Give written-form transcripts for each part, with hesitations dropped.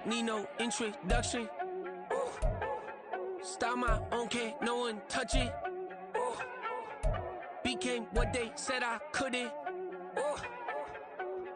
need no introduction. Style my own, can't no one touch it. Became what they said I couldn't.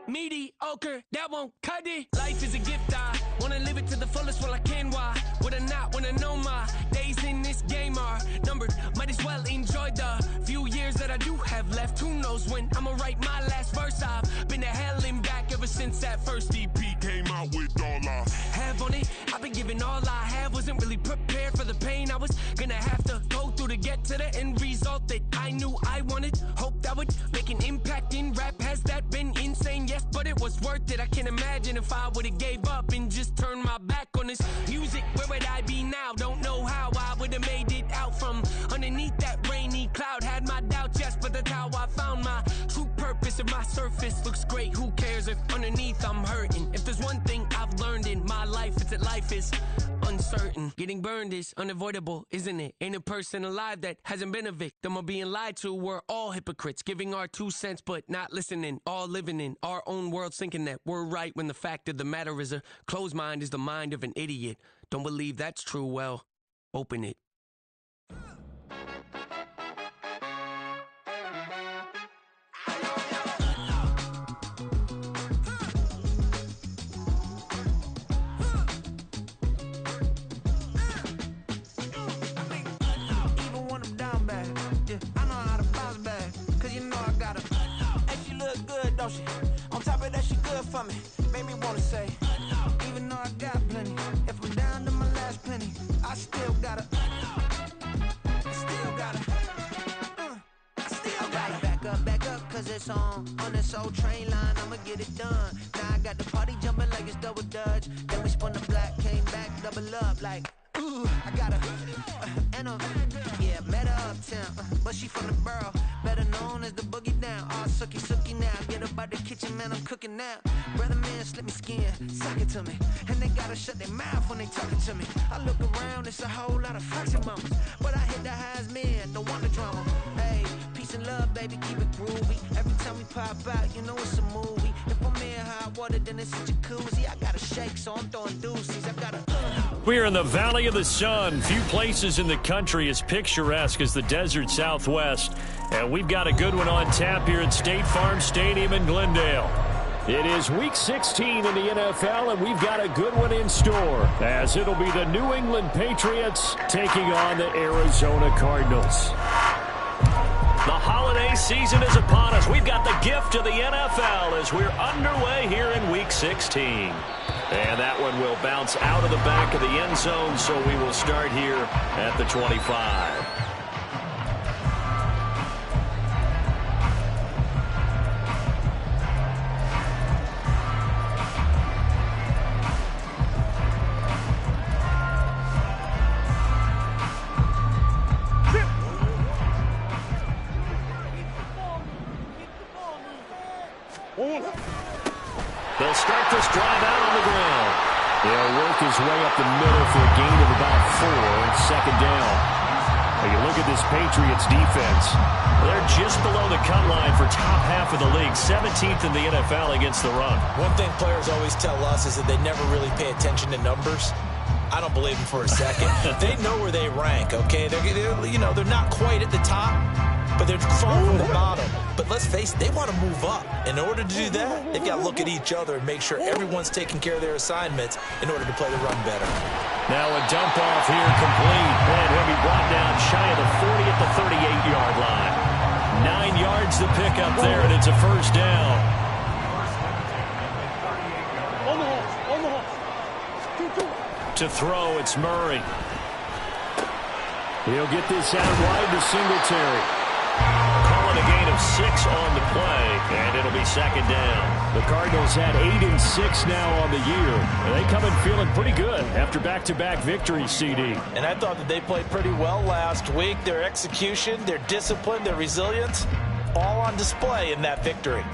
Mediocre, that won't cut it. Life is a gift, I wanna live it to the fullest while I can. Why would I not wanna know my days in this game are numbered? Might as well enjoy the few years that I do have left. Who knows when I'ma write my last verse? I've been to hell and back ever since that first EP came out with all I have on it. I've been giving all I have, wasn't really prepared for the pain I was gonna have to go through to get to the end result that I knew I wanted. Hope that would make an impact in rap. Has that been insane? Yes, but it was worth it. I can't imagine if I would've gave up and just turned my back on this music. Where would I be now? Don't know how I would've made it out from underneath that rainy cloud. Had my doubts, yes, but that's how I found my true purpose. If my surface looks great, who cares if underneath I'm hurting? If there's one thing I've learned in my life, it's that life is uncertain. Getting burned is unavoidable, isn't it? Ain't a person alive that hasn't been a victim of being lied to. We're all hypocrites, giving our 2 cents but not listening. All living in our own world, thinking that we're right when the fact of the matter is a closed mind is the mind of an idiot. Don't believe that's true? Well, open it. On top of that, she good for me. Made me wanna say, even though I got plenty, if I'm down to my last penny, I still gotta back up, cause it's on this old train line, I'ma get it done. Now I got the party jumping like it's double dutch. Then we spun the block, came back, double up like, ooh, I got a, yeah, met her uptown, but she from the borough, better known as the boogie down. All sookie now, get up out the kitchen, man, I'm cooking now. Brother man, slip me skin, suck it to me, and they gotta shut their mouth when they talking to me. I look around, it's a whole lot of foxy mamas, but I hit the highs, man, don't want the drama. Hey, peace and love, baby, keep it groovy. Every time we pop out, you know it's a movie. If I'm in hot water, then it's a jacuzzi. I gotta shake, so I'm throwing deuces. I gotta. We're in the Valley of the Sun. Few places in the country as picturesque as the desert Southwest. And we've got a good one on tap here at State Farm Stadium in Glendale. It is Week 16 in the NFL, and we've got a good one in store, as it'll be the New England Patriots taking on the Arizona Cardinals. The holiday season is upon us. We've got the gift of the NFL as we're underway here in Week 16. And that one will bounce out of the back of the end zone, so we will start here at the 25. They'll start this drive out on the ground. He'll work his way up the middle for a gain of about 4, second down. When you look at this Patriots defense, they're just below the cut line for top half of the league, 17th in the NFL against the run. One thing players always tell us is that they never really pay attention to numbers. I don't believe them for a second. They know where they rank, okay? They're not quite at the top, but they're far from the bottom. But let's face it, they want to move up. In order to do that, they've got to look at each other and make sure everyone's taking care of their assignments in order to play the run better. Now a dump off here complete. And he'll be brought down shy of the 40 at the 38-yard line. 9 yards to pick up there, and it's a first down. To throw, it's Murray. He'll get this out wide to Singletary. Calling a gain of 6 on the play, and it'll be second down. The Cardinals had 8-6 now on the year. And they come in feeling pretty good after back-to-back victories, CD. And I thought that they played pretty well last week. Their execution, their discipline, their resilience, all on display in that victory.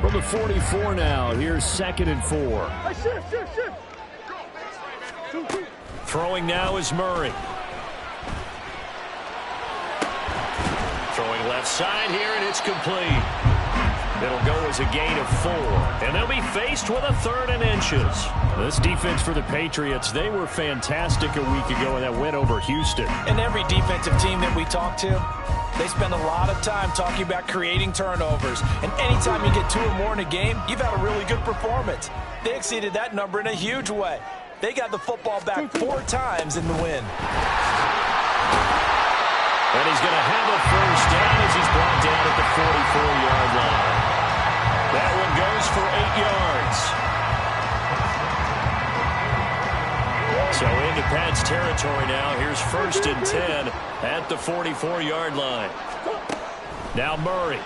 From the 44 now, here's 2nd and 4. Throwing now is Murray. Throwing left side here, and it's complete. It'll go as a gain of 4. And they'll be faced with a 3rd and inches. This defense for the Patriots, they were fantastic a week ago in that win over Houston. And every defensive team that we talk to, they spend a lot of time talking about creating turnovers. And anytime you get 2 or more in a game, you've had a really good performance. They exceeded that number in a huge way. They got the football back 4 times in the win. And he's going to have a first down as he's brought down at the 44-yard line. That one goes for 8 yards. So into Pat's territory now. Here's 1st and 10 at the 44-yard line. Now Murray.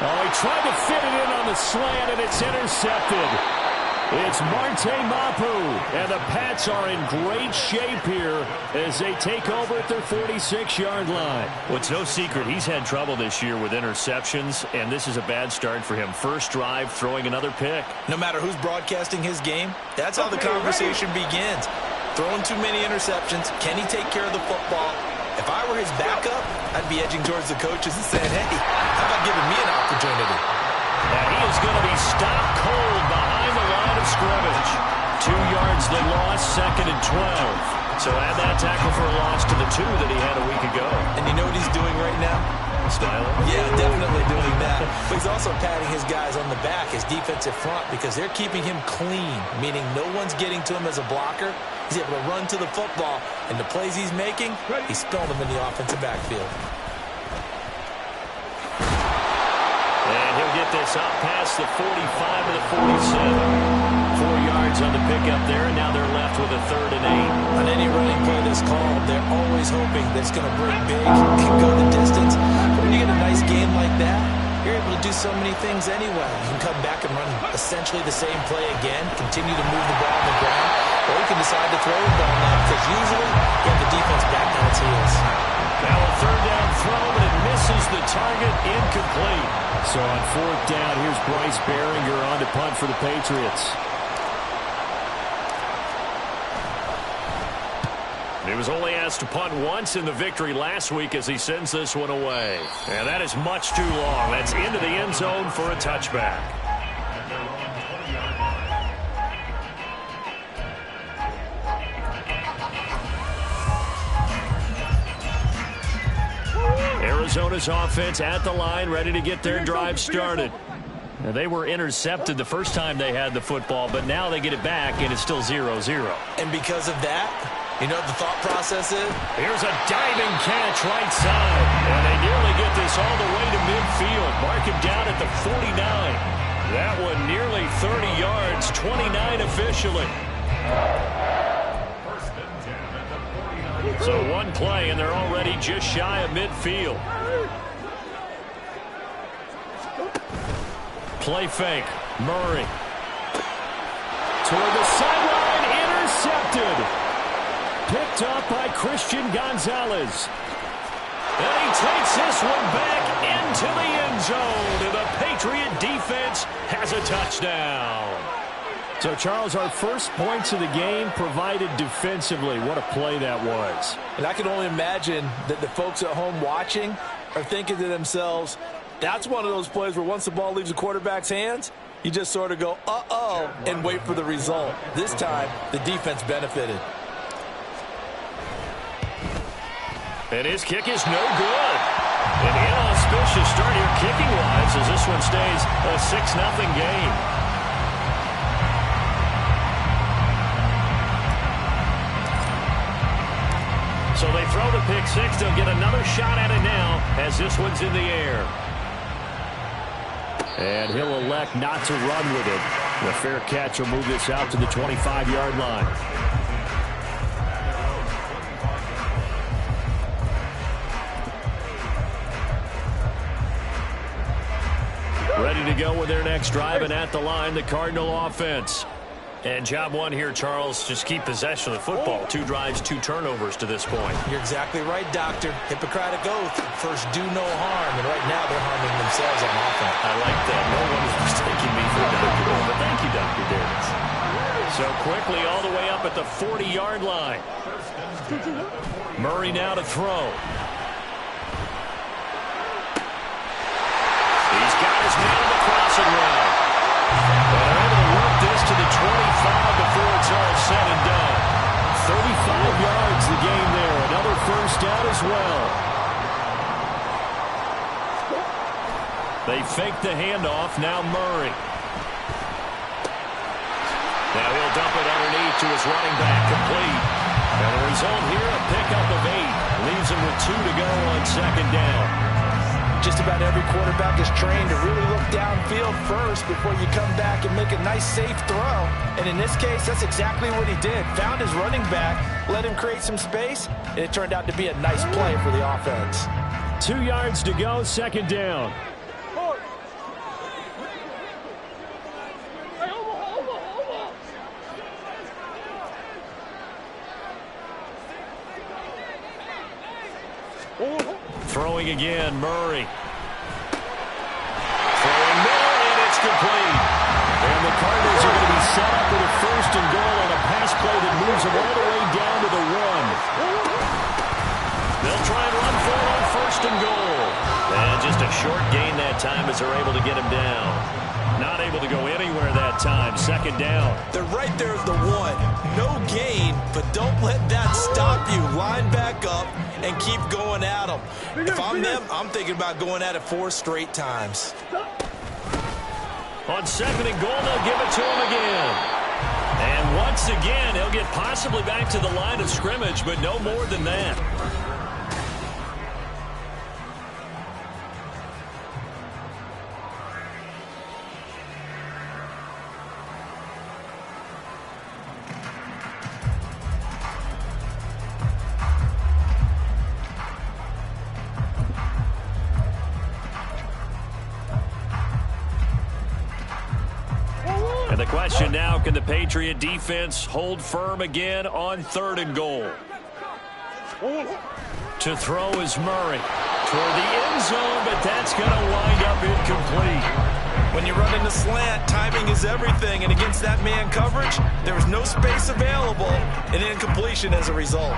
Oh, he tried to fit it in on the slant, and it's intercepted. It's Marte Mapu, and the Pats are in great shape here as they take over at their 46-yard line. Well, it's no secret he's had trouble this year with interceptions, and this is a bad start for him. First drive, throwing another pick. No matter who's broadcasting his game, that's how the conversation begins. Throwing too many interceptions, can he take care of the football? If I were his backup, I'd be edging towards the coaches and saying, hey, how about giving me an opportunity? And he is going to be stopped cold behind the line of scrimmage. 2 yards they lost, 2nd and 12. So add that tackle for a loss to the 2 that he had a week ago. And you know what he's doing right now? Smiling? Yeah, definitely doing that. But he's also patting his guys on the back, his defensive front, because they're keeping him clean, meaning no one's getting to him as a blocker. He's able to run to the football, and the plays he's making, he's spilling them in the offensive backfield. And he'll get this out past the 45 to the 47. 4 yards on the pickup there, and now they're left with a 3rd and 8. On any running play that's called, they're always hoping that it's going to bring big, can go the distance. But when you get a nice game like that, you're able to do so many things anyway. You can come back and run essentially the same play again, continue to move the ball on the ground, or you can decide to throw the ball now, because usually you have the defense back on its heels. Now a 3rd down throw, but it misses the target, incomplete. So on 4th down, here's Bryce Behringer on to punt for the Patriots. He was only asked to punt once in the victory last week as he sends this one away. And that is much too long. That's into the end zone for a touchback. Arizona's offense at the line, ready to get their drive started. Now, they were intercepted the first time they had the football, but now they get it back, and it's still 0-0. And because of that, you know what the thought process is? Here's a diving catch right side, and they nearly get this all the way to midfield. Mark him down at the 49. That one nearly 30 yards, 29 officially. So one play, and they're already just shy of midfield. Play fake. Murray. Toward the sideline, intercepted. Picked up by Christian Gonzalez. And he takes this one back into the end zone. And the Patriot defense has a touchdown. So, Charles, our first points of the game provided defensively. What a play that was. And I can only imagine that the folks at home watching are thinking to themselves, that's one of those plays where once the ball leaves the quarterback's hands, you just sort of go, uh-oh, and wait for the result. This time, the defense benefited. And his kick is no good. An inauspicious start here kicking-wise as this one stays a 6-0 game. So they throw the pick six. They'll get another shot at it now as this one's in the air. And he'll elect not to run with it. The fair catch will move this out to the 25-yard line. Ready to go with their next drive, and at the line, the Cardinal offense. And job one here, Charles, just keep possession of the football. 2 drives, 2 turnovers to this point. You're exactly right, Doctor. Hippocratic oath. First, do no harm. And right now, they're harming themselves on offense. I like that. No one is mistaking me for Dr. Bill, but thank you, Dr. Davis. So quickly all the way up at the 40-yard line. Murray now to throw. as well. They fake the handoff. Now Murray. Now he'll dump it underneath to his running back, complete. And the result here, a pickup of 8. Leaves him with 2 to go on second down. Just about every quarterback is trained to really look downfield first before you come back and make a nice, safe throw. And in this case, that's exactly what he did. Found his running back, let him create some space, and it turned out to be a nice play for the offense. 2 yards to go, second down. Throwing again, Murray. Throwing middle, and it's complete. And the Cardinals are going to be set up with a 1st and goal on a pass play that moves them all the way down to the 1. They'll try and run for it on 1st and goal. And just a short gain that time as they're able to get him down. Not able to go anywhere that time. Second down. They're right there at the 1. No gain, but don't let that stop you. Line back up and keep going at them. If I'm them, I'm thinking about going at it 4 straight times. On 2nd and goal, they'll give it to him again. And once again, he'll get possibly back to the line of scrimmage, but no more than that. And the question now, can the Patriot defense hold firm again on 3rd and goal? To throw is Murray toward the end zone, but that's going to wind up incomplete. When you run in the slant, timing is everything, and against that man coverage, there was no space available, and incompletion as a result.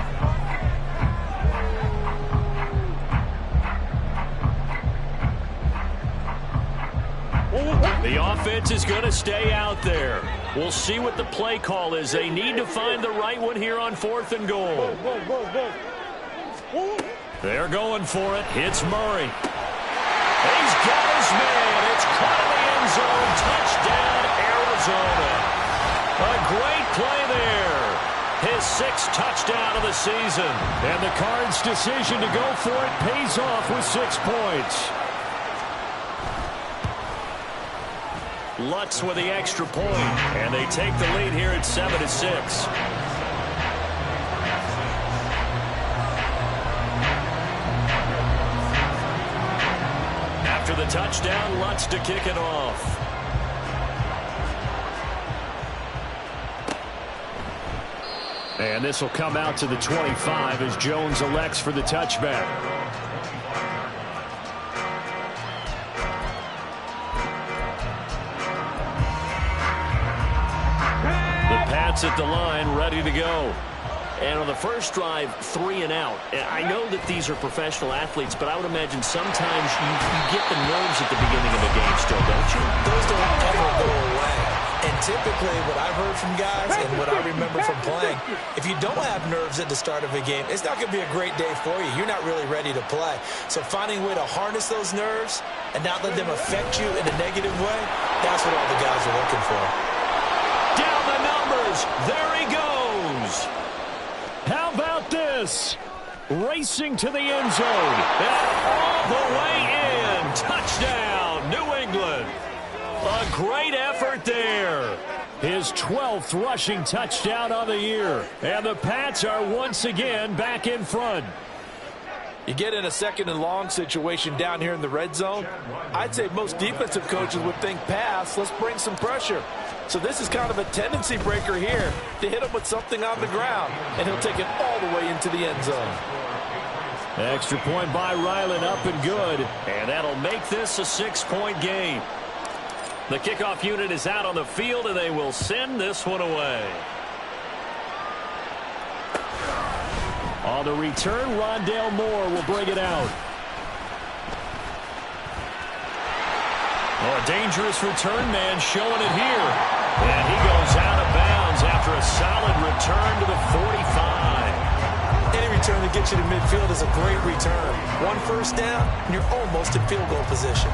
The offense is going to stay out there. We'll see what the play call is. They need to find the right one here on 4th and goal. They're going for it. Hits Murray. He's got his man. It's caught in the end zone. Touchdown, Arizona. A great play there. His 6th touchdown of the season. And the Cards' decision to go for it pays off with 6 points. Lutz with the extra point, and they take the lead here at 7-6. After the touchdown, Lutz to kick it off. And this will come out to the 25 as Jones elects for the touchback. At the line, ready to go. And on the first drive, 3 and out. I know that these are professional athletes, but I would imagine sometimes you get the nerves at the beginning of a game still, don't you? Those don't ever go away. And typically what I've heard from guys and what I remember from playing, if you don't have nerves at the start of a game, it's not going to be a great day for you. You're not really ready to play. So finding a way to harness those nerves and not let them affect you in a negative way, that's what all the guys are looking for. Down the numbers. There he goes. How about this? Racing to the end zone. And all the way in. Touchdown, New England. A great effort there. His 12th rushing touchdown of the year. And the Pats are once again back in front. You get in a 2nd and long situation down here in the red zone. I'd say most defensive coaches would think pass. Let's bring some pressure. So this is kind of a tendency breaker here to hit him with something on the ground. And he'll take it all the way into the end zone. Extra point by Ryland, up and good. And that'll make this a 6-point game. The kickoff unit is out on the field, and they will send this one away. On the return, Rondale Moore will bring it out. Oh, a dangerous return man showing it here. And he goes out of bounds after a solid return to the 45. And he return to get you to midfield is a great return. One first down, and you're almost in field goal position.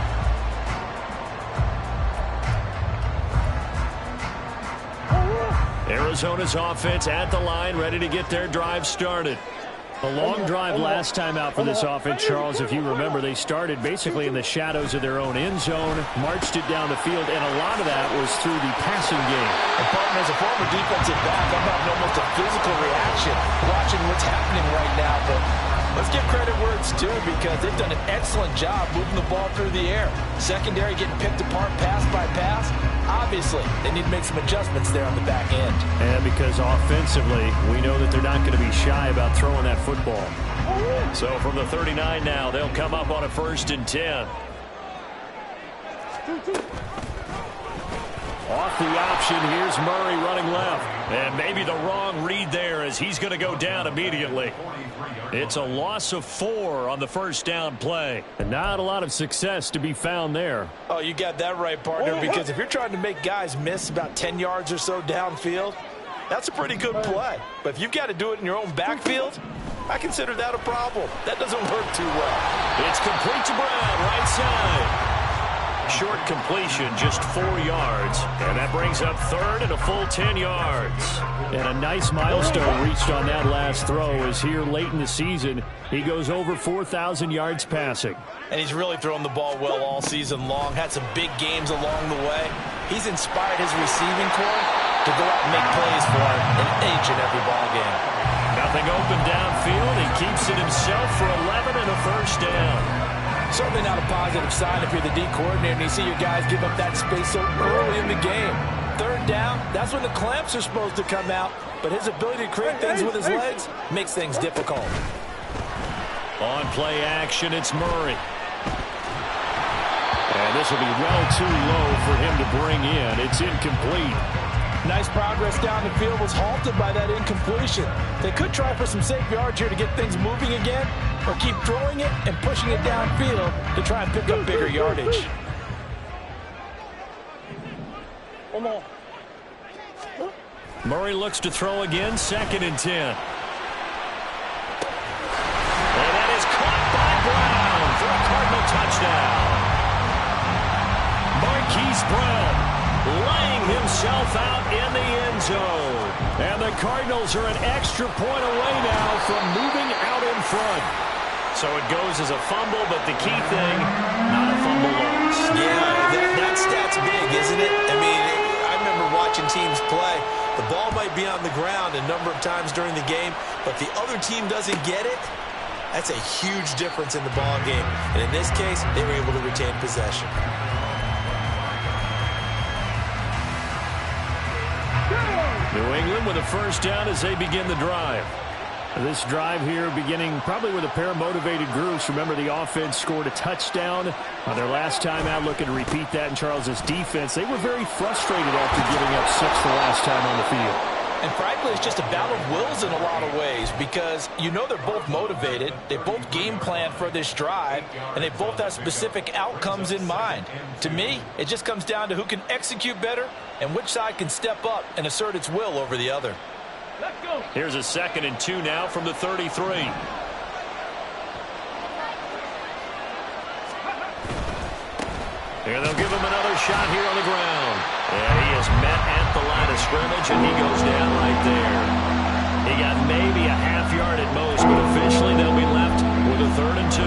Arizona's offense at the line, ready to get their drive started. A long drive last time out for this offense, Charles. If you remember, they started basically in the shadows of their own end zone, marched it down the field, and a lot of that was through the passing game. And partner, as a former defensive back, I'm having almost a physical reaction watching what's happening right now. But let's give credit where it's due, because they've done an excellent job moving the ball through the air. Secondary getting picked apart pass by pass. Obviously, they need to make some adjustments there on the back end. And because offensively, we know that they're not going to be shy about throwing that football. So from the 39 now, they'll come up on a 1st and 10. Off the option, here's Murray running left. And maybe the wrong read there, as he's going to go down immediately. It's a loss of 4 on the first down play. And not a lot of success to be found there. Oh, you got that right, partner, because if you're trying to make guys miss about 10 yards or so downfield, that's a pretty good play. But if you've got to do it in your own backfield, I consider that a problem. That doesn't work too well. It's complete to Brown, right side. Short completion, just 4 yards. And that brings up 3rd and a full 10 yards. And a nice milestone reached on that last throw, as here late in the season, he goes over 4,000 yards passing. And he's really thrown the ball well all season long. Had some big games along the way. He's inspired his receiving corps to go out and make plays for him in each and every ball game. Nothing open downfield. He keeps it himself for 11 and a first down. Certainly not a positive sign if you're the D coordinator and you see your guys give up that space so early in the game. 3rd down, that's when the clamps are supposed to come out, but his ability to create things with his legs makes things difficult. On play action, it's Murray. And this will be well too low for him to bring in. It's incomplete. Nice progress down the field, was halted by that incompletion. They could try for some safe yards here to get things moving again, or keep throwing it and pushing it downfield to try and pick up bigger yardage. Murray looks to throw again, 2nd and 10. And that is caught by Brown for a Cardinal touchdown. Marquise Brown laying himself out in the end zone. And the Cardinals are an extra point away now from moving out in front. So it goes as a fumble, but the key thing, not a fumble loss. Yeah, that stat's big, isn't it? I mean, I remember watching teams play. The ball might be on the ground a number of times during the game, but the other team doesn't get it. That's a huge difference in the ball game. And in this case, they were able to retain possession. New England with a first down as they begin the drive. This drive here beginning probably with a pair of motivated groups. Remember, the offense scored a touchdown on their last time out. Looking to repeat that in Charles's defense. They were very frustrated after giving up 6 the last time on the field. And frankly, it's just a battle of wills in a lot of ways, because you know they're both motivated, they both game plan for this drive, and they both have specific outcomes in mind. To me, it just comes down to who can execute better and which side can step up and assert its will over the other. Let's go. Here's a 2nd and 2 now from the 33. And they'll give him another shot here on the ground. And he is met at the line of scrimmage, and he goes down right there. He got maybe a half yard at most, but officially they'll be left with a 3rd and 2.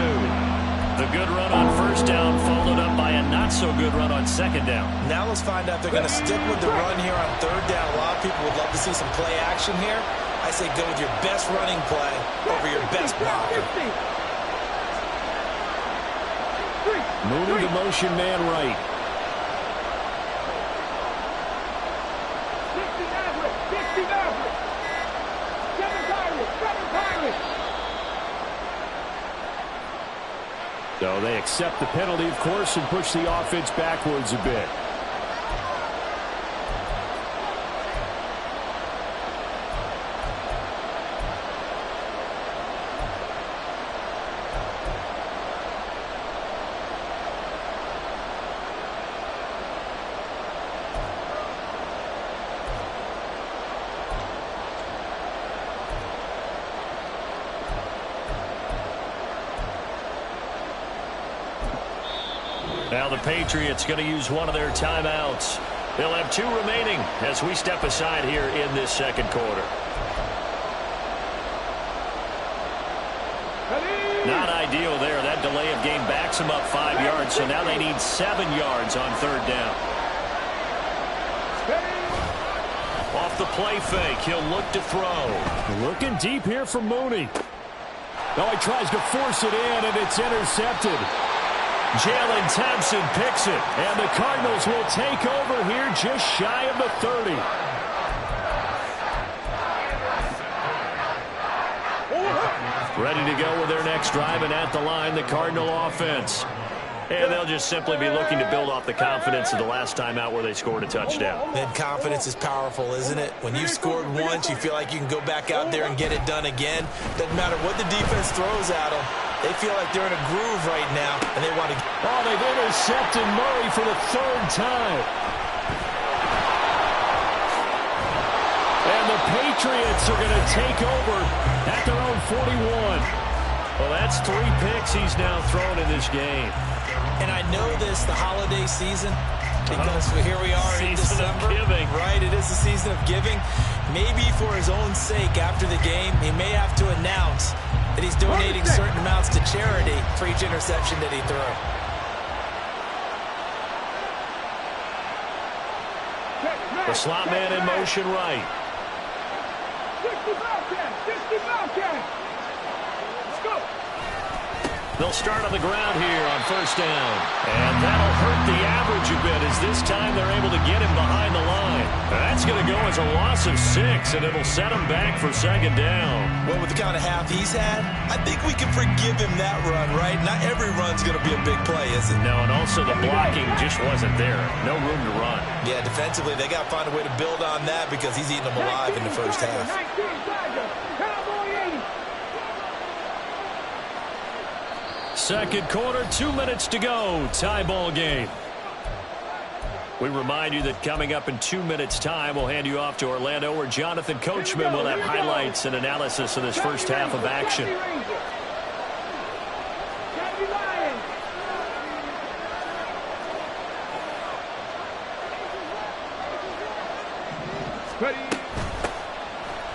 The good run on first down followed up by a not-so-good run on 2nd down. Now let's find out if they're going to stick with the run here on 3rd down. A lot of people would love to see some play action here. I say go with your best running play over your best blocker. Moving the motion man right. So they accept the penalty, of course, and push the offense backwards a bit. Now the Patriots going to use one of their timeouts. They'll have 2 remaining as we step aside here in this second quarter. Not ideal there. That delay of game backs them up 5 yards, so now they need 7 yards on third down. Off the play fake, he'll look to throw. Looking deep here for Mooney. Oh, he tries to force it in, and it's intercepted. Jalen Thompson picks it, and the Cardinals will take over here just shy of the 30. Ready to go with their next drive, and at the line, the Cardinal offense. And they'll just simply be looking to build off the confidence of the last time out where they scored a touchdown. Then confidence is powerful, isn't it? When you've scored once, you feel like you can go back out there and get it done again. Doesn't matter what the defense throws at them. They feel like they're in a groove right now, and they want to... Oh, they've intercepted Murray for the 3rd time. And the Patriots are going to take over at their own 41. Well, that's 3 picks he's now thrown in this game. And I know this, the holiday season, because here we are in December. Giving. Right, it is the season of giving. Maybe for his own sake after the game, he may have to announce that he's donating certain amounts to charity for each interception that he threw. The slot man in motion right. 60 Let's go. They'll start on the ground here on first down. And that'll hurt the average a bit as this time they're able to get him behind the line. That's going to go as a loss of 6, and it'll set him back for second down. Well, with the kind of half he's had, I think we can forgive him that run, right? Not every run's going to be a big play, is it? No, and also the blocking just wasn't there. No room to run. Yeah, defensively, they got to find a way to build on that because he's eating them alive in the first half. Second quarter, 2 minutes to go. Tie ball game. We remind you that coming up in 2 minutes' time, we'll hand you off to Orlando, where Jonathan Coachman will have highlights and analysis of this first half of action.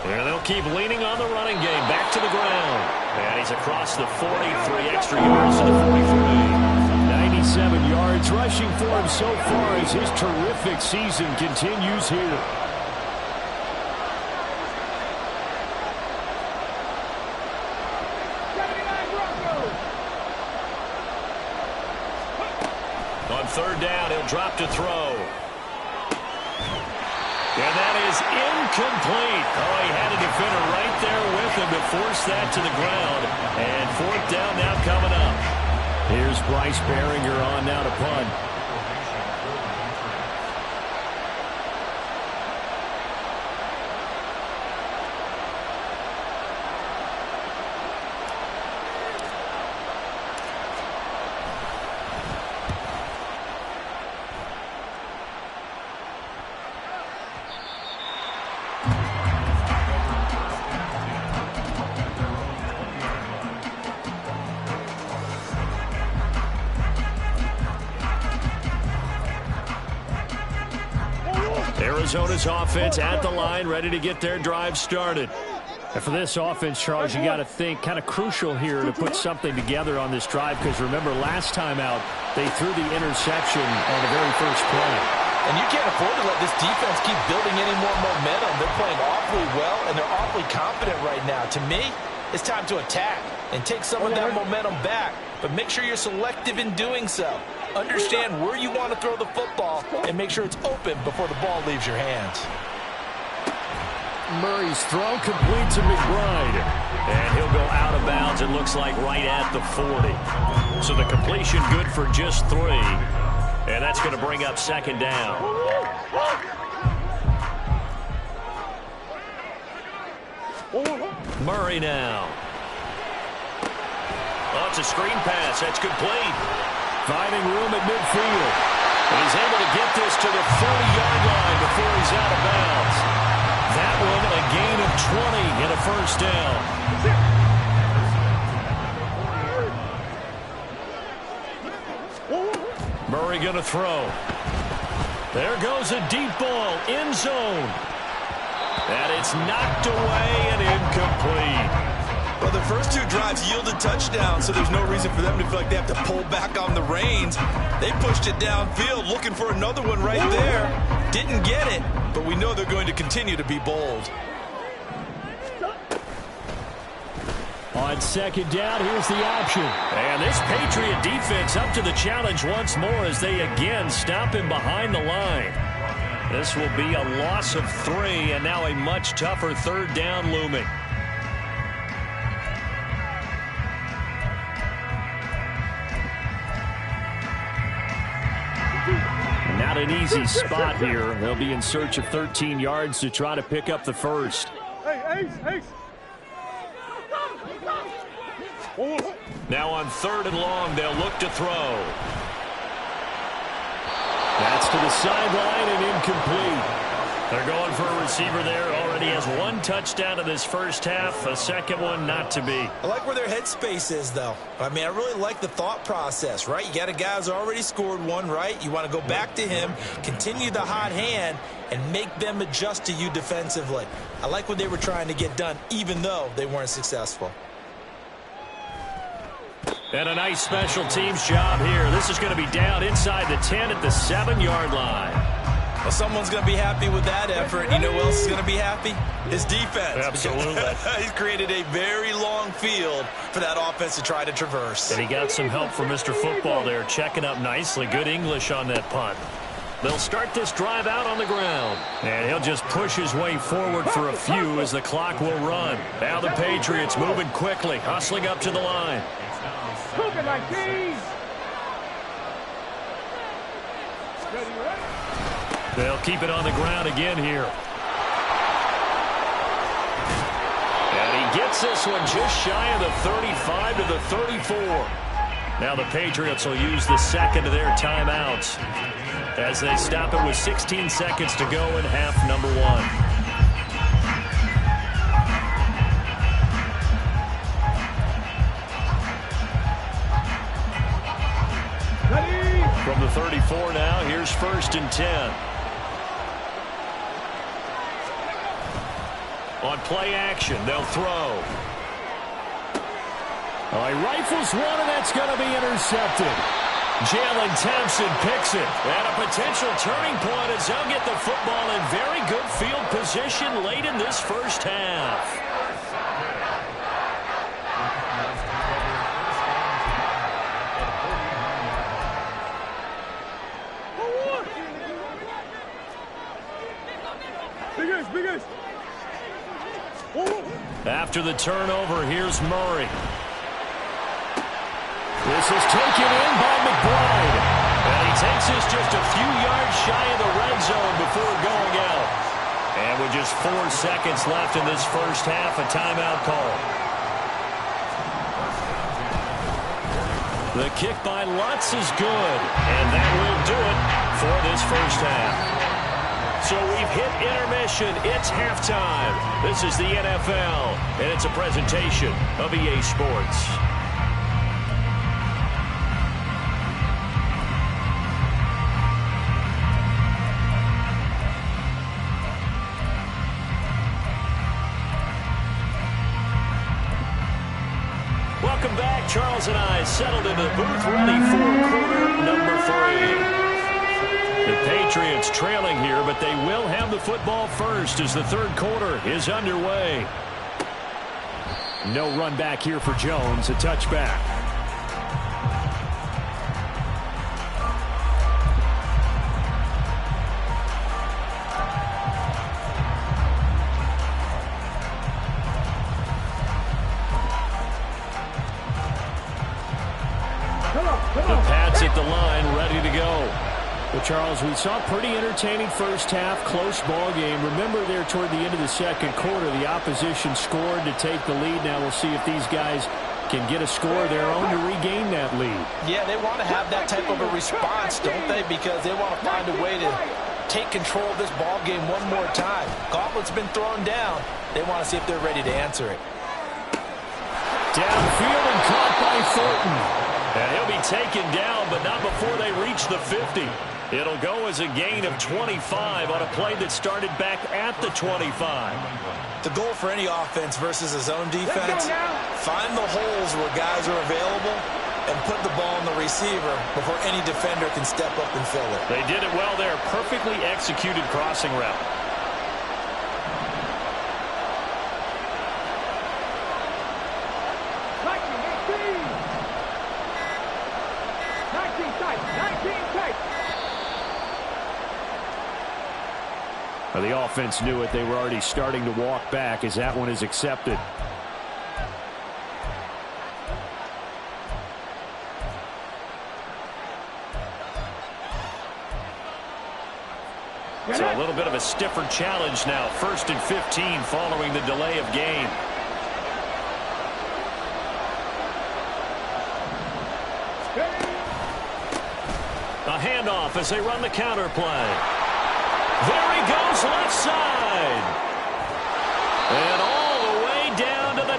And they'll keep leaning on the running game. Back to the ground. And he's across the 40, 3 extra yards to the 43. 97 yards rushing for him so far as his terrific season continues here. On third down, he'll drop to throw. And that is incomplete. Oh, he had a defender right there with him to force that to the ground. And fourth down now coming up. Here's Bryce Behringer on now to punt. Arizona's offense at the line, ready to get their drive started. And for this offense, Charles, you got to think kind of crucial here to put something together on this drive, because remember, last time out, they threw the interception on the very first play. And you can't afford to let this defense keep building any more momentum. They're playing awfully well, and they're awfully confident right now. To me, it's time to attack and take some of that momentum back. But make sure you're selective in doing so. Understand where you want to throw the football and make sure it's open before the ball leaves your hands. Murray's throw complete to McBride. And he'll go out of bounds, it looks like, right at the 40. So the completion good for just 3. And that's going to bring up second down. Murray now. Oh, it's a screen pass. That's complete. Finding room at midfield. And he's able to get this to the 40-yard line before he's out of bounds. That one a gain of 20 and a first down. Murray going to throw. There goes a deep ball, end zone. And it's knocked away and incomplete. Well, the first two drives yielded touchdowns, so there's no reason for them to feel like they have to pull back on the reins. They pushed it downfield, looking for another one right there. Didn't get it, but we know they're going to continue to be bold. On second down, here's the option. And this Patriot defense up to the challenge once more as they again stop him behind the line. This will be a loss of 3, and now a much tougher third down looming. Not an easy spot here. They'll be in search of 13 yards to try to pick up the first. Hey, Ace. Now on 3rd and long, they'll look to throw. That's to the sideline and incomplete. They're going for a receiver there. Already has 1 touchdown in this first half. A second one not to be. I like where their headspace is, though. I mean, I really like the thought process, right? You got a guy who's already scored 1, right? You want to go back to him, continue the hot hand, and make them adjust to you defensively. I like what they were trying to get done, even though they weren't successful. And a nice special teams job here. This is going to be down inside the 10 at the 7-yard line. Well, someone's going to be happy with that effort. You know who else is going to be happy? His defense. Absolutely. He's created a very long field for that offense to try to traverse. And he got some help from Mr. Football there, checking up nicely. Good English on that punt. They'll start this drive out on the ground. And he'll just push his way forward for a few as the clock will run. Now the Patriots moving quickly, hustling up to the line. Cooking like these. They'll keep it on the ground again here. And he gets this one just shy of the 35 to the 34. Now the Patriots will use the second of their timeouts as they stop it with 16 seconds to go in half number 1. From the 34 now, here's 1st and 10. On play action, they'll throw. He rifles one, and that's going to be intercepted. Jalen Thompson picks it. And a potential turning point as they'll get the football in very good field position late in this first half. After the turnover, here's Murray. This is taken in by McBride. And he takes this just a few yards shy of the red zone before going out. And with just 4 seconds left in this first half, a timeout call. The kick by Lutz is good. And that will do it for this first half. So we've hit intermission. It's halftime. This is the NFL, and it's a presentation of EA Sports. Welcome back. Charles and I settled into the booth, ready for quarter number 3. The Patriots trailing here, but they will have the football first as the third quarter is underway. No run back here for Jones, a touchback. The Pats at the line, ready to go. Well, Charles, we saw a pretty entertaining first half, close ball game. Remember there toward the end of the second quarter, the opposition scored to take the lead. Now we'll see if these guys can get a score of their own to regain that lead. Yeah, they want to have that type of a response, don't they? Because they want to find a way to take control of this ball game one more time. Gauntlet's been thrown down. They want to see if they're ready to answer it. Downfield and caught by Thornton. And he'll be taken down, but not before they reach the 50. It'll go as a gain of 25 on a play that started back at the 25. The goal for any offense versus a zone defense, find the holes where guys are available and put the ball on the receiver before any defender can step up and fill it. They did it well there. Perfectly executed crossing route. Well, the offense knew it. They were already starting to walk back as that one is accepted. So a little bit of a stiffer challenge now. 1st and 15 following the delay of game. A handoff as they run the counter play. There he goes left side. And all the way down to the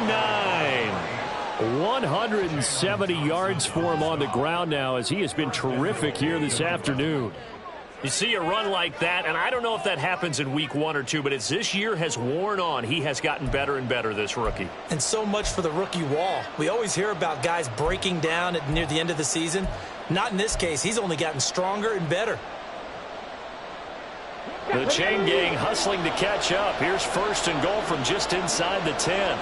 9. 170 yards for him on the ground now as he has been terrific here this afternoon. You see a run like that, and I don't know if that happens in week 1 or 2, but as this year has worn on, he has gotten better and better, this rookie. And so much for the rookie wall. We always hear about guys breaking down near the end of the season. Not in this case. He's only gotten stronger and better. The chain gang hustling to catch up. Here's 1st and goal from just inside the 10.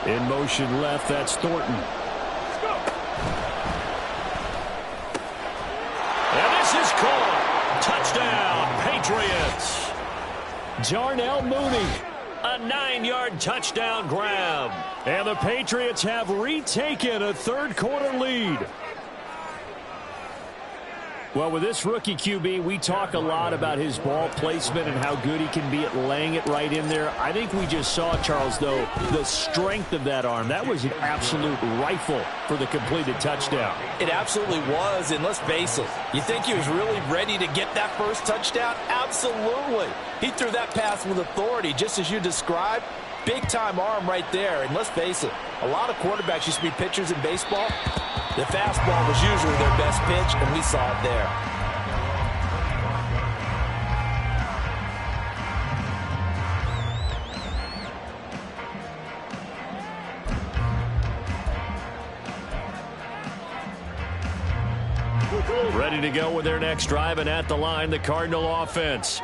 In motion left, that's Thornton. And this is caught. Touchdown, Patriots. Darnell Mooney. A 9-yard touchdown grab. And the Patriots have retaken a third-quarter lead. Well, with this rookie QB, we talk a lot about his ball placement and how good he can be at laying it right in there. I think we just saw, Charles, though, the strength of that arm. That was an absolute rifle for the completed touchdown. It absolutely was, and let's face it, you think he was really ready to get that first touchdown? Absolutely. He threw that pass with authority, just as you described. Big-time arm right there, and let's face it, a lot of quarterbacks used to be pitchers in baseball. The fastball was usually their best pitch, and we saw it there. Ready to go with their next drive, and at the line, the Cardinal offense.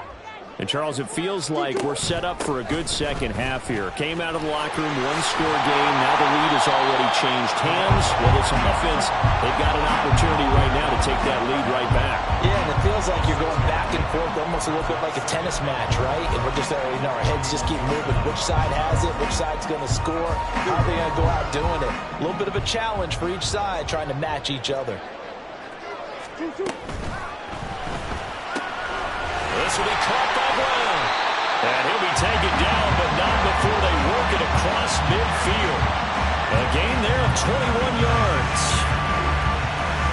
And, Charles, it feels like we're set up for a good second half here. Came out of the locker room, one-score game. Now the lead has already changed hands. Well, this offense, they've got an opportunity right now to take that lead right back. Yeah, and it feels like you're going back and forth, almost a little bit like a tennis match, right? And we're just, our heads just keep moving. Which side has it? Which side's going to score? How are they going to go out doing it? A little bit of a challenge for each side, trying to match each other. This will be caught by Brown. And he'll be taken down, but not before they work it across midfield. A gain there of 21 yards.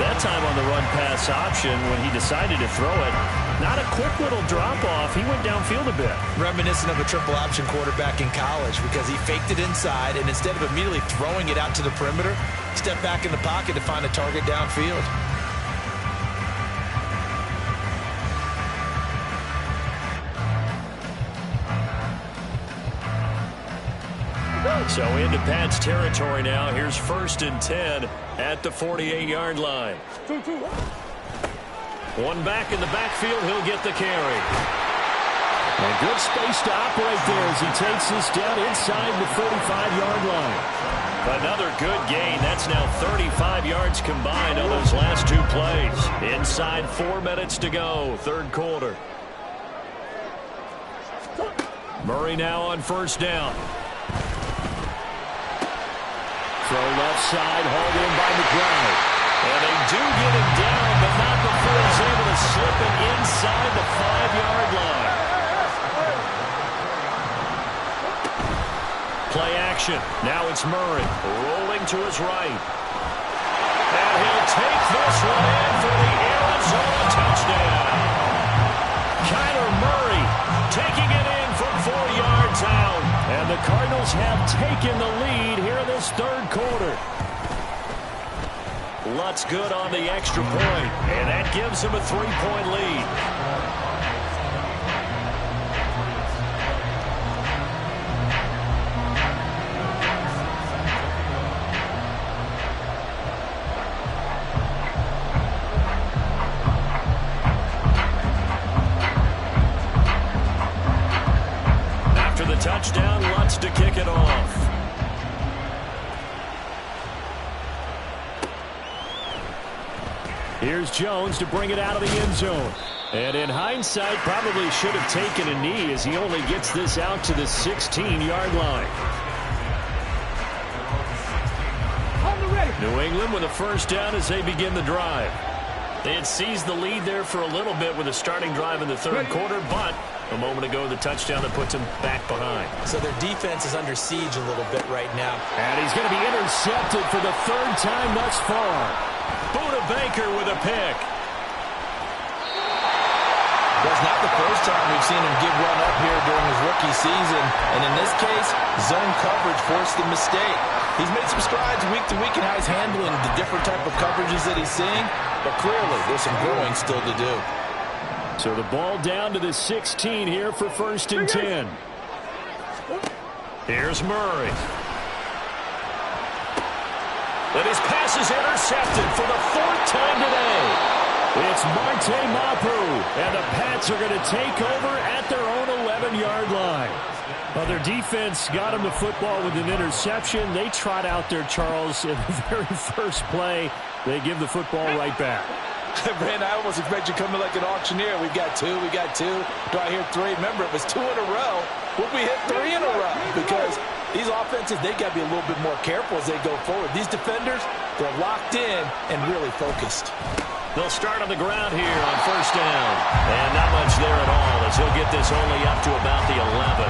That time on the run-pass option when he decided to throw it. Not a quick little drop-off. He went downfield a bit. Reminiscent of a triple-option quarterback in college because he faked it inside, and instead of immediately throwing it out to the perimeter, stepped back in the pocket to find a target downfield. So into Pat's territory now. Here's 1st and 10 at the 48-yard line. One back in the backfield. He'll get the carry. And good space to operate there as he takes this down inside the 45-yard line. Another good gain. That's now 35 yards combined on those last 2 plays. Inside 4 minutes to go, third quarter. Murray now on 1st down. Throw left side, hauled in by McBride. And they do get him down, but not before he's able to slip it inside the 5-yard line. Play action. Now it's Murray rolling to his right. And he'll take this one in for the Arizona touchdown. Kyler taking it in from 4 yards out. And the Cardinals have taken the lead here in this third quarter. Lutz good on the extra point, and that gives him a 3-point lead. Touchdown, Lutz to kick it off. Here's Jones to bring it out of the end zone. And in hindsight, probably should have taken a knee as he only gets this out to the 16-yard line. New England with a first down as they begin the drive. They had seized the lead there for a little bit with a starting drive in the third quarter, but a moment ago, the touchdown that puts him back behind. So their defense is under siege a little bit right now. And he's going to be intercepted for the third time thus far. Buda Baker with a pick. Well, it's not the first time we've seen him give run up here during his rookie season. And in this case, zone coverage forced the mistake. He's made some strides week to week in how he's handling the different type of coverages that he's seeing. But clearly, there's some growing still to do. So the ball down to the 16 here for 1st and 10. Here's Murray. And his pass is intercepted for the 4th time today. It's Marte Mapu, and the Pats are going to take over at their own 11-yard line. Well, their defense got him the football with an interception. They trot out there, Charles, in the very first play. They give the football right back. Brand, I almost expect you coming like an auctioneer. We've got two. Do I hear 3? Remember, it was 2 in a row. Would we hit 3 in a row? Because these offenses, they got to be a little bit more careful as they go forward. These defenders, they're locked in and really focused. They'll start on the ground here on first down. And not much there at all as he'll get this only up to about the 11.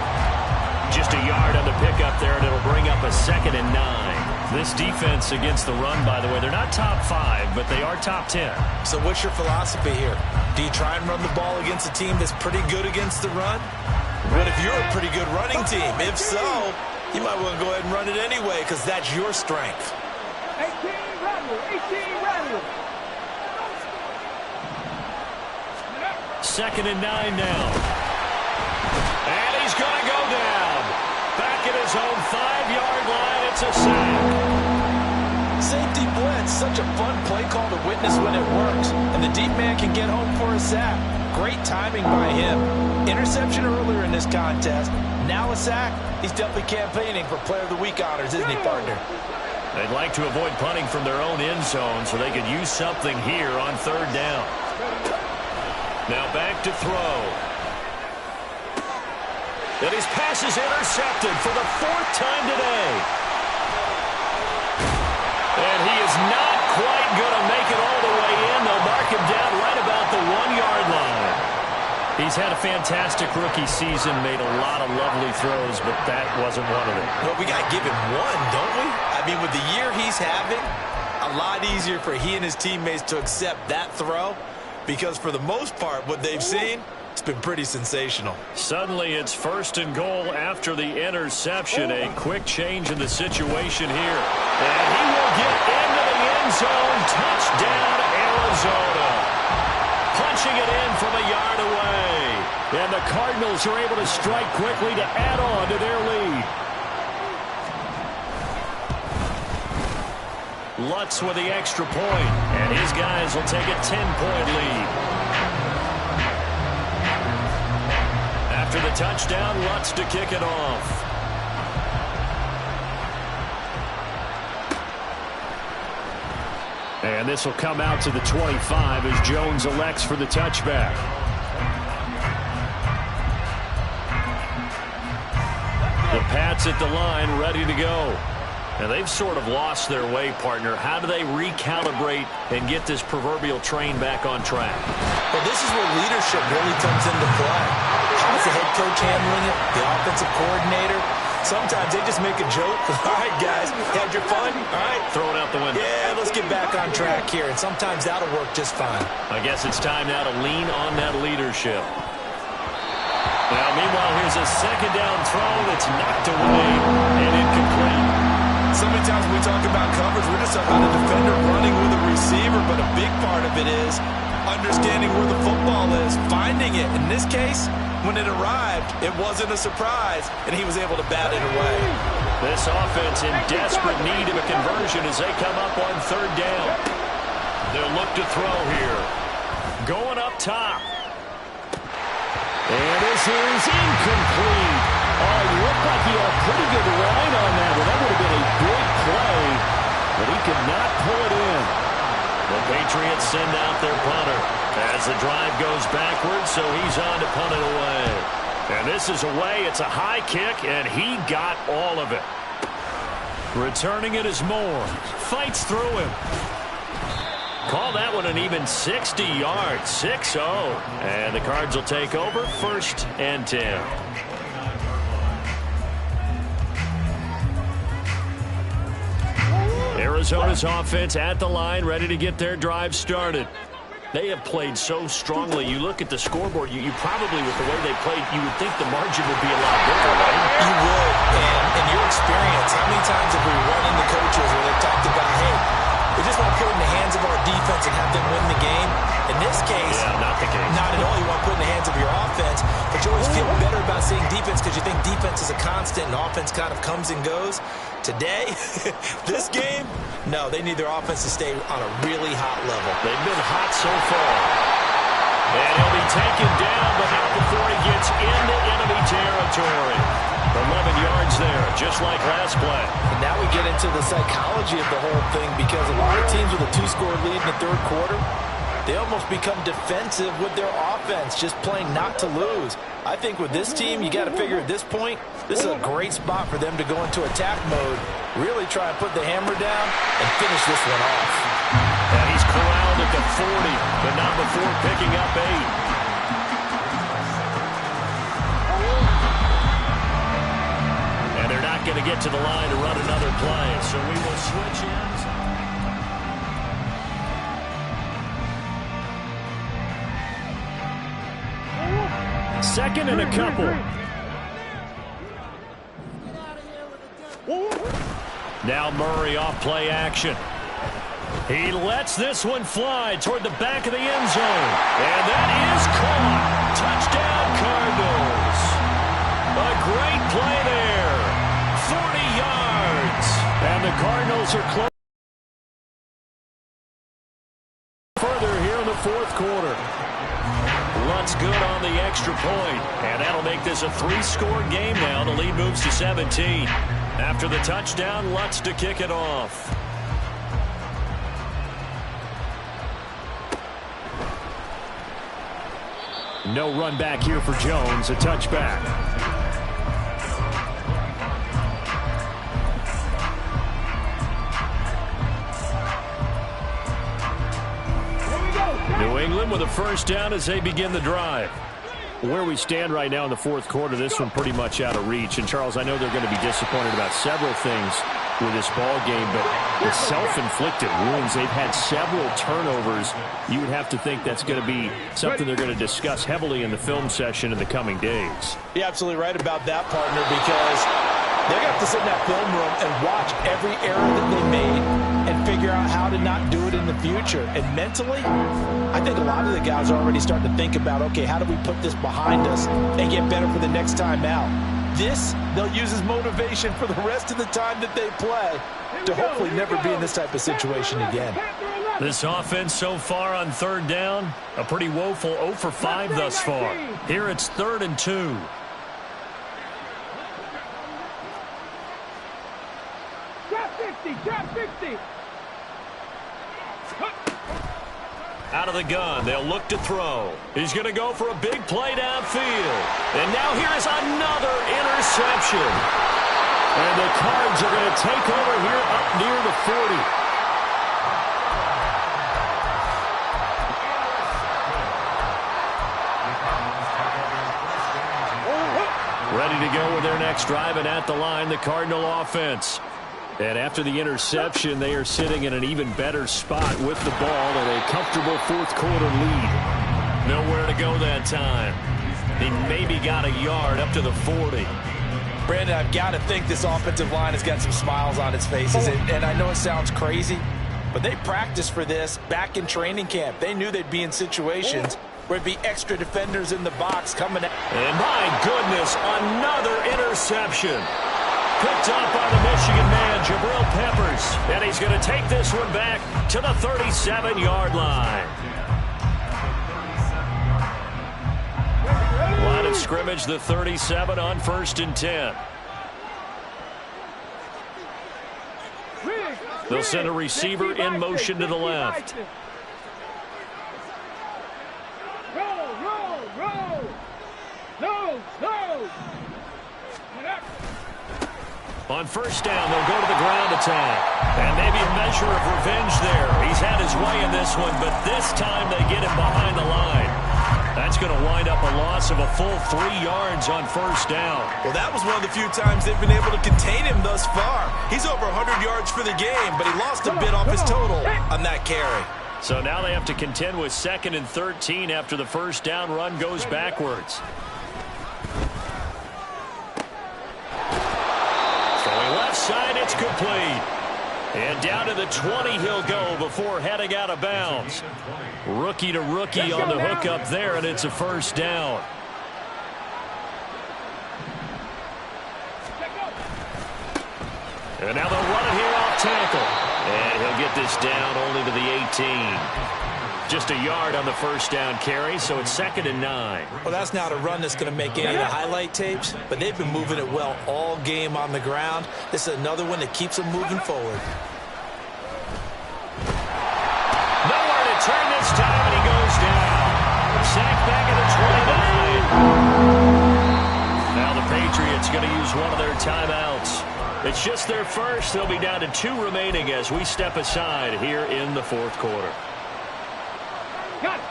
Just a yard on the pickup there, and it'll bring up a 2nd and 9. This defense against the run, by the way, they're not top 5, but they are top 10. So what's your philosophy here? Do you try and run the ball against a team that's pretty good against the run? What if you're a pretty good running team? If so, you might want to go ahead and run it anyway because that's your strength. 18 rattle. 2nd and 9 now. And he's going to go down. Back at his own 5-yard line, it's a sack. Safety blitz, such a fun play call to witness when it works. And the deep man can get home for a sack. Great timing by him. Interception earlier in this contest. Now a sack. He's definitely campaigning for Player of the Week honors, isn't he, partner? They'd like to avoid punting from their own end zone so they could use something here on 3rd down. Now back to throw. And his pass is intercepted for the 4th time today. And he is not quite going to make it all the way in. They'll mark him down right about the 1-yard line. He's had a fantastic rookie season, made a lot of lovely throws, but that wasn't one of them. Well, we got to give him one, don't we? I mean, with the year he's having, a lot easier for he and his teammates to accept that throw because for the most part, what they've seen, it's been pretty sensational. Suddenly, it's 1st and goal after the interception. A quick change in the situation here. And he will get into the end zone. Touchdown, Arizona. Punching it in from a yard away. And the Cardinals are able to strike quickly to add on to their lead. Lutz with the extra point. And his guys will take a 10-point lead. After the touchdown, Lutz to kick it off. And this will come out to the 25 as Jones elects for the touchback. The Pats at the line, ready to go. And they've sort of lost their way, partner. How do they recalibrate and get this proverbial train back on track? Well, this is where leadership really comes into play. How's the head coach handling it? The offensive coordinator? Sometimes they just make a joke. All right, guys, had your fun? All right. Throw it out the window. Yeah, let's get back on track here. And sometimes that'll work just fine. I guess it's time now to lean on that leadership. Now, meanwhile, here's a second down throw that's knocked away and incomplete. So many times when we talk about coverage, we're just talking about a defender running with a receiver, but a big part of it is understanding where the football is, finding it. In this case, when it arrived, it wasn't a surprise, and he was able to bat it away. This offense in desperate need of a conversion as they come up on third down. They'll look to throw here. Going up top. And this is incomplete. Oh, it looked like he had a pretty good line on that one. That would have been a big play, but he could not pull it in. The Patriots send out their punter as the drive goes backwards, so he's on to punt it away. And this is away. It's a high kick, and he got all of it. Returning it is Moore. Fights through him. Call that one an even 60 yards, 6-0. And the Cards will take over, 1st and 10. Arizona's offense at the line, ready to get their drive started. They have played so strongly. You look at the scoreboard, you probably, with the way they played, you would think the margin would be a lot bigger, right? You would. And in your experience, how many times have we run into coaches where they've talked about, hey, we just want to put it in the hands of our defense and have them win the game? In this case, not the case. Not at all. You want to put it in the hands of your offense, but you always feel better about seeing defense because you think defense is a constant and offense kind of comes and goes. Today, this game, no, they need their offense to stay on a really hot level. They've been hot so far. And he'll be taken down, but not before he gets into enemy territory. 11 yards there, just like last play. And now we get into the psychology of the whole thing because a lot of teams with a 2-score lead in the third quarter, they almost become defensive with their offense, just playing not to lose. I think with this team, you got to figure at this point, this is a great spot for them to go into attack mode, really try and put the hammer down and finish this one off. And he's corralled at the 40, but not before picking up 8. And they're not going to get to the line to run another play, so we will switch ends. Second and a couple. Now Murray off play action. He lets this one fly toward the back of the end zone. And that is caught. Touchdown Cardinals. A great play there. 40 yards. And the Cardinals are close. Further here in the fourth quarter. Lutz good on the extra point, and that'll make this a 3-score game now. The lead moves to 17. After the touchdown, Lutz to kick it off. No run back here for Jones, a touchback. New England with a first down as they begin the drive. Where we stand right now in the fourth quarter, this one pretty much out of reach. And, Charles, I know they're going to be disappointed about several things with this ball game, but the self-inflicted wounds, they've had several turnovers. You would have to think that's going to be something they're going to discuss heavily in the film session in the coming days. You're absolutely right about that, partner, because they're going to have to sit in that film room and watch every error that they made and figure out how to not do it in the future. And mentally, I think a lot of the guys are already starting to think about, okay, how do we put this behind us and get better for the next time out? This, they'll use as motivation for the rest of the time that they play to hopefully never be in this type of situation again. This offense so far on third down, a pretty woeful 0 for 5 thus far. Here it's 3rd and 2. Drop 50. Out of the gun, they'll look to throw. He's going to go for a big play downfield. And now here is another interception. And the Cards are going to take over here up near the 40. Ready to go with their next drive, and at the line, the Cardinal offense. And after the interception, they are sitting in an even better spot with the ball and a comfortable fourth quarter lead. Nowhere to go that time. He maybe got a yard up to the 40. Brandon, I've got to think this offensive line has got some smiles on its faces. And I know it sounds crazy, but they practiced for this back in training camp. They knew they'd be in situations where it'd be extra defenders in the box coming out. And my goodness, another interception. Picked up by the Michigan man, Jabril Peppers. And he's going to take this one back to the 37-yard line. Line of scrimmage, the 37 on 1st and 10. They'll send a receiver in motion to the left. On 1st down, they'll go to the ground attack. And maybe a measure of revenge there. He's had his way in this one, but this time they get him behind the line. That's going to wind up a loss of a full 3 yards on 1st down. Well, that was one of the few times they've been able to contain him thus far. He's over 100 yards for the game, but he lost a bit off his total on that carry. So now they have to contend with 2nd and 13 after the 1st down run goes backwards. Throwing left side, it's complete. And down to the 20 he'll go before heading out of bounds. Rookie to rookie on the hookup there, and it's a 1st down. And now they'll run it here off tackle. And he'll get this down only to the 18. Just a yard on the 1st down carry, so it's 2nd and 9. Well, that's not a run that's going to make any of the highlight tapes, but they've been moving it well all game on the ground. This is another one that keeps them moving forward. Nowhere to turn this time, and he goes down. Sacked back at the 29. Now the Patriots going to use one of their timeouts. It's just their first. They'll be down to 2 remaining as we step aside here in the 4th quarter.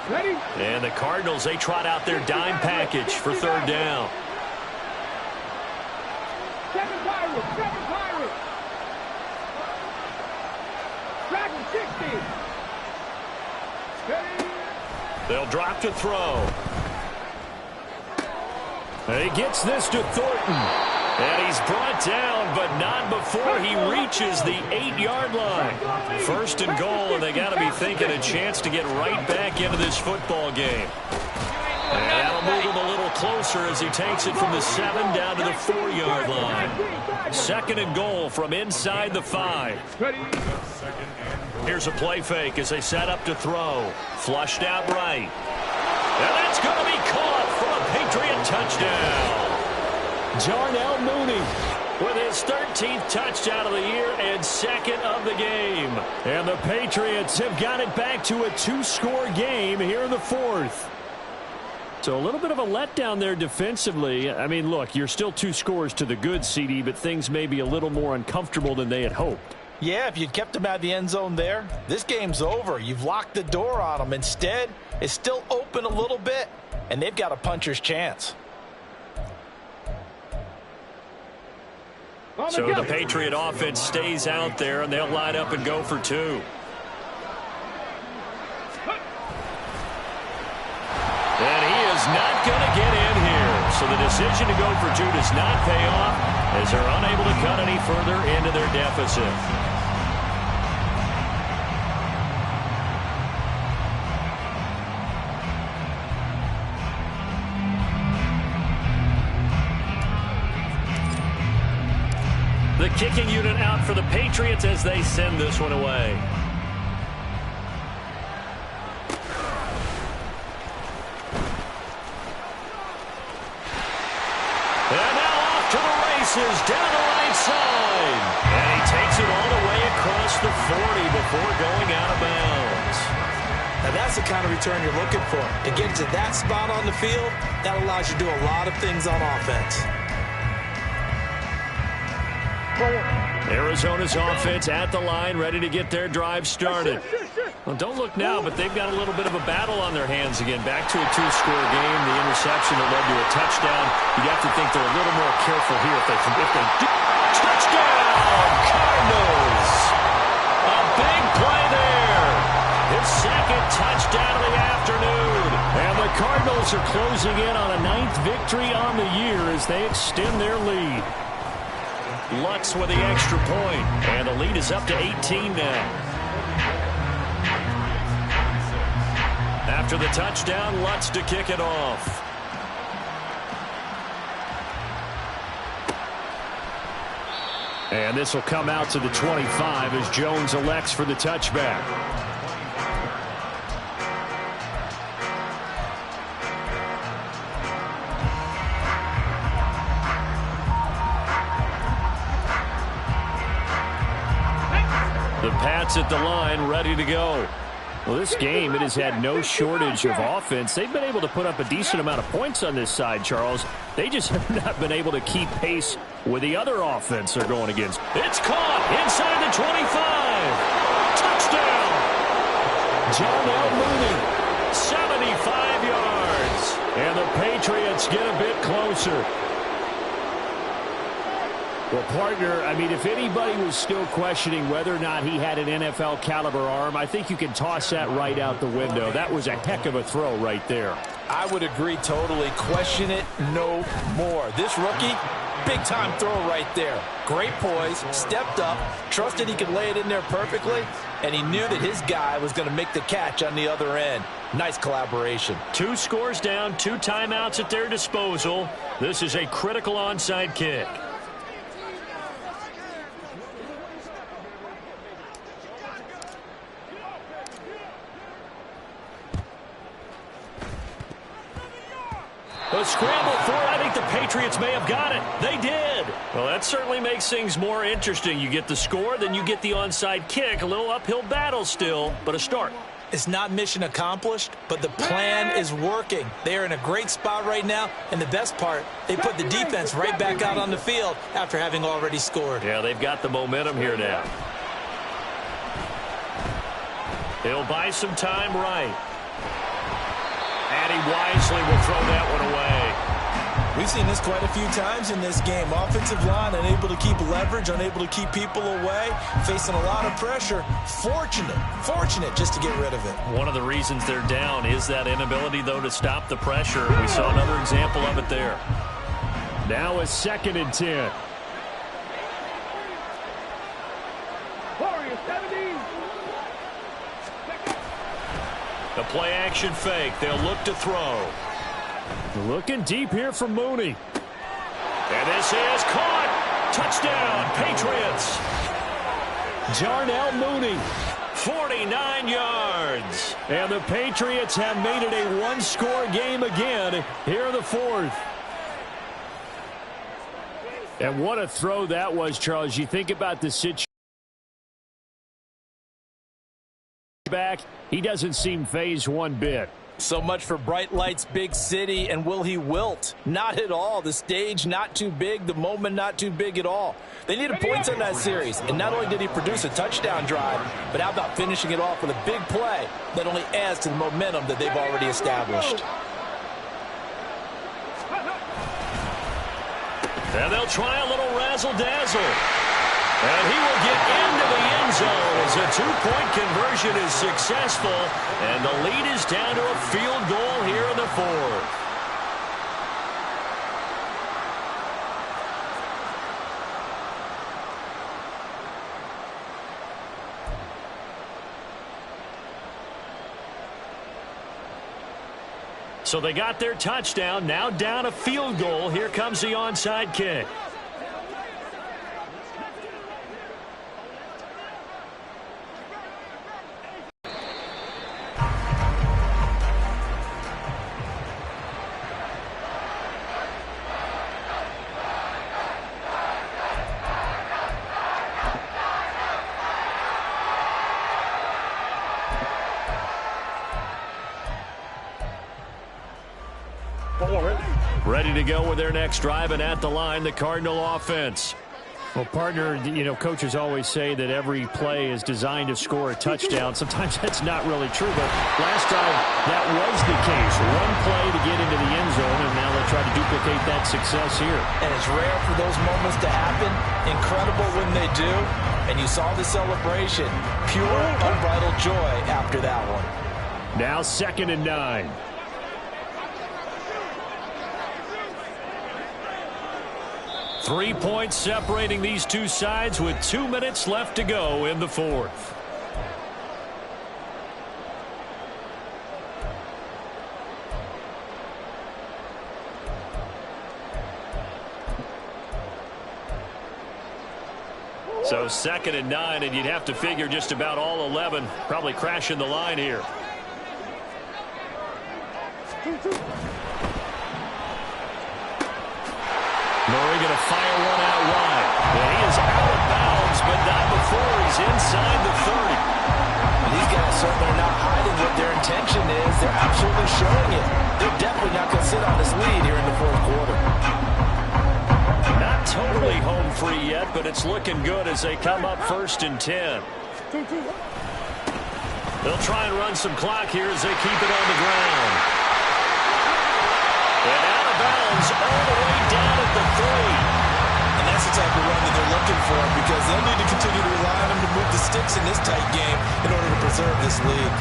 Ready? And the Cardinals, they trot out their dime package for 3rd down. 7 Pirates, 7 Pirates. Dragon 60. Ready? They'll drop to throw. And he gets this to Thornton. And he's brought down, but not before he reaches the 8-yard line. 1st and goal, and they got to be thinking a chance to get right back into this football game. And that'll move him a little closer as he takes it from the 7 down to the 4-yard line. 2nd and goal from inside the 5. Here's a play fake as they set up to throw. Flushed out right. And that's going to be caught for a Patriot touchdown. Darnell Mooney with his 13th touchdown of the year and 2nd of the game. And the Patriots have got it back to a 2-score game here in the 4th. So a little bit of a letdown there defensively. I mean, look, you're still 2 scores to the good, CD, but things may be a little more uncomfortable than they had hoped. Yeah, if you'd kept them out of the end zone there, this game's over. You've locked the door on them. Instead, it's still open a little bit, and they've got a puncher's chance. So the Patriot offense stays out there, and they'll line up and go for 2. And he is not going to get in here. So the decision to go for 2 does not pay off as they're unable to cut any further into their deficit. The kicking unit out for the Patriots as they send this one away. And now off to the races down the right side. And he takes it all the way across the 40 before going out of bounds. Now that's the kind of return you're looking for. To get to that spot on the field, that allows you to do a lot of things on offense. Arizona's offense at the line, ready to get their drive started. Well, don't look now, but they've got a little bit of a battle on their hands again. Back to a 2-score game. The interception that led to a touchdown. You'd have to think they're a little more careful here if they do. Touchdown, Cardinals! A big play there. his second touchdown of the afternoon. And the Cardinals are closing in on a 9th victory on the year as they extend their lead. Lutz with the extra point, and the lead is up to 18 now. After the touchdown, Lutz to kick it off. And this will come out to the 25 as Jones elects for the touchback. The Pats at the line, ready to go. Well, this game, it has had no shortage of offense. They've been able to put up a decent amount of points on this side, Charles. They just have not been able to keep pace with the other offense they're going against. It's caught inside the 25. Touchdown. Darnell Mooney, 75 yards. And the Patriots get a bit closer. Well, partner, I mean, if anybody was still questioning whether or not he had an NFL caliber arm, I think you can toss that right out the window. That was a heck of a throw right there. I would agree totally. Question it no more. This rookie, big-time throw right there. Great poise, stepped up, trusted he could lay it in there perfectly, and he knew that his guy was going to make the catch on the other end. Nice collaboration. 2 scores down, 2 timeouts at their disposal. This is a critical onside kick. A scramble for it. I think the Patriots may have got it. They did. Well, that certainly makes things more interesting. You get the score, then you get the onside kick. A little uphill battle still, but a start. It's not mission accomplished, but the plan is working. They are in a great spot right now, and the best part, they put the defense right back out on the field after having already scored. Yeah, they've got the momentum here now. He'll buy some time right. And he wisely will throw that one away. We've seen this quite a few times in this game. Offensive line unable to keep leverage, unable to keep people away, facing a lot of pressure. Fortunate just to get rid of it. One of the reasons they're down is that inability, though, to stop the pressure. We saw another example of it there. Now a 2nd and 10. Warriors 17. The play-action fake. They'll look to throw. Looking deep here for Mooney. And this is caught. Touchdown, Patriots. Darnell Mooney, 49 yards. And the Patriots have made it a 1-score game again here in the 4th. And what a throw that was, Charles. You think about the situation. Back, he doesn't seem fazed one bit. So much for bright lights, big city, and will he wilt? Not at all. The stage not too big, the moment not too big at all. They needed points in that series, and not only did he produce a touchdown drive, but how about finishing it off with a big play that only adds to the momentum that they've already established. And they'll try a little razzle-dazzle. And he will get into the end zone as a 2-point conversion is successful. And the lead is down to a field goal here in the 4th. So they got their touchdown, now down a field goal. Here comes the onside kick. Ready to go with their next drive, and at the line, the Cardinal offense. Well, partner, you know, coaches always say that every play is designed to score a touchdown. Sometimes that's not really true, but last drive, that was the case. One play to get into the end zone, and now they'll try to duplicate that success here. And it's rare for those moments to happen. Incredible when they do. And you saw the celebration. Pure, unbridled joy after that one. Now 2nd and 9. Three points separating these two sides with 2 minutes left to go in the fourth. So 2nd and 9, and you'd have to figure just about all 11 probably crashing the line here. Murray going to fire one out wide. And he is out of bounds, but not before he's inside the 30. These guys certainly are not hiding what their intention is. They're absolutely showing it. They're definitely not going to sit on this lead here in the fourth quarter. Not totally home free yet, but it's looking good as they come up 1st and 10. They'll try and run some clock here as they keep it on the ground. And out of bounds all the way down at the 3. And that's the type of run that they're looking for, because they'll need to continue to rely on them to move the sticks in this tight game in order to preserve this lead.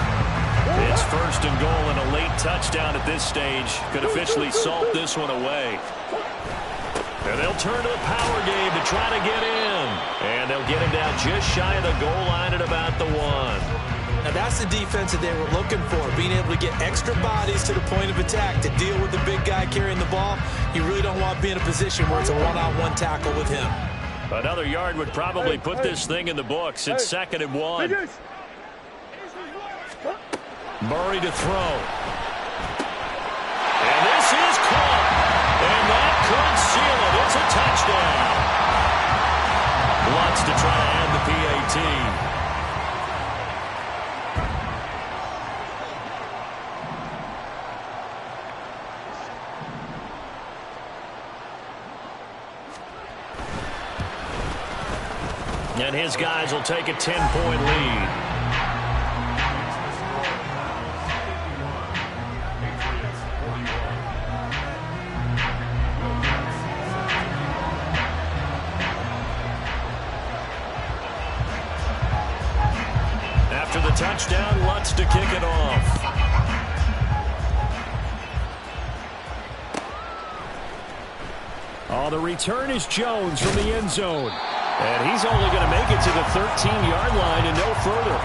It's 1st and goal, and a late touchdown at this stage could officially salt this one away. And they'll turn to the power game to try to get in. And they'll get him down just shy of the goal line at about the 1. Now that's the defense that they were looking for, being able to get extra bodies to the point of attack to deal with the big guy carrying the ball. You really don't want to be in a position where it's a one-on-one tackle with him. Another yard would probably put this thing in the books. It's 2nd and 1. Murray to throw. And this is caught. And that could seal it. It's a touchdown. Wants to try to add the PAT. And his guys will take a 10-point lead. After the touchdown, wants to kick it off. Oh, the return is Jones from the end zone. And he's only going to make it to the 13-yard line and no further.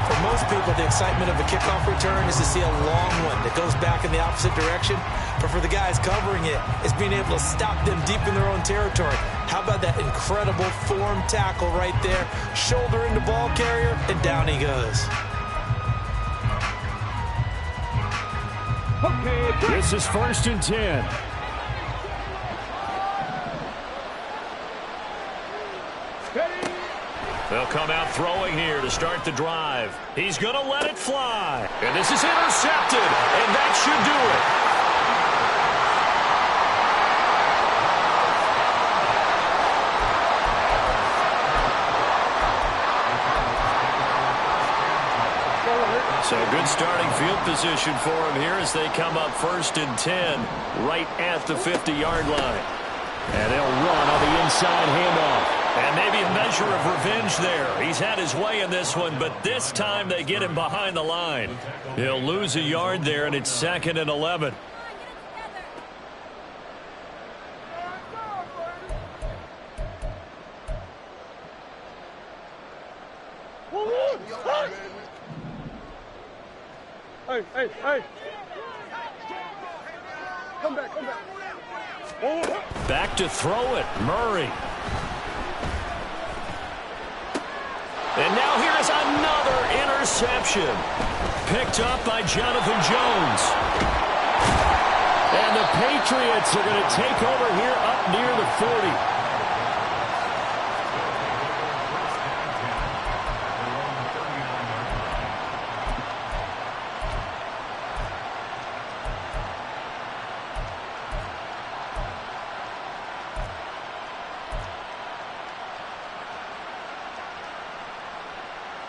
For most people, the excitement of a kickoff return is to see a long one that goes back in the opposite direction. But for the guys covering it, it's being able to stop them deep in their own territory. How about that incredible form tackle right there? Shoulder into ball carrier, and down he goes. This is 1st and 10. They'll come out throwing here to start the drive. He's going to let it fly. And this is intercepted. And that should do it. So good starting field position for him here as they come up 1st and 10 right at the 50-yard line. And they'll run on the inside handoff. And maybe a measure of revenge there. He's had his way in this one, but this time they get him behind the line. He'll lose a yard there, and it's 2nd and 11. Hey. Come back. Back to throw it, Murray. And now here is another interception. Picked up by Jonathan Jones. And the Patriots are going to take over here up near the 40.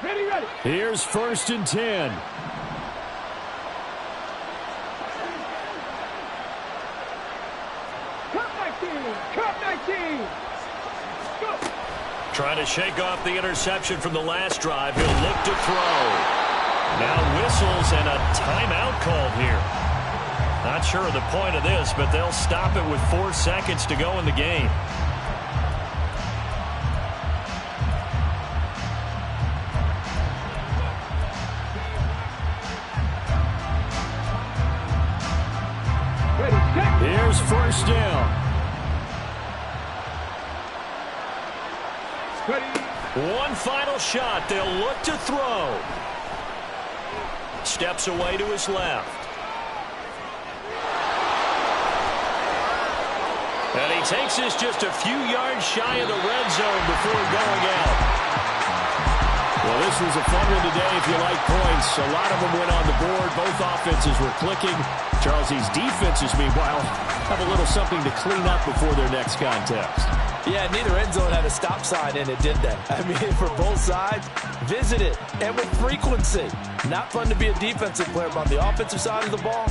Ready. Here's 1st and 10. Cut 19. Go. Trying to shake off the interception from the last drive. He'll look to throw. Now whistles and a timeout called here. Not sure of the point of this, but they'll stop it with 4 seconds to go in the game. Here's 1st down. One final shot. They'll look to throw. Steps away to his left. And he takes this just a few yards shy of the red zone before going out. Well, this was a fun one today if you like points. A lot of them went on the board. Both offenses were clicking. Charles, these defenses, meanwhile, have a little something to clean up before their next contest. Yeah, neither end zone had a stop sign in it, did they? I mean, for both sides, visit it, and with frequency. Not fun to be a defensive player, but on the offensive side of the ball,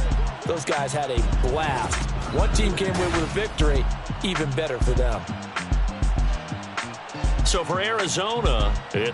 those guys had a blast. One team came away with a victory, even better for them. So for Arizona, it's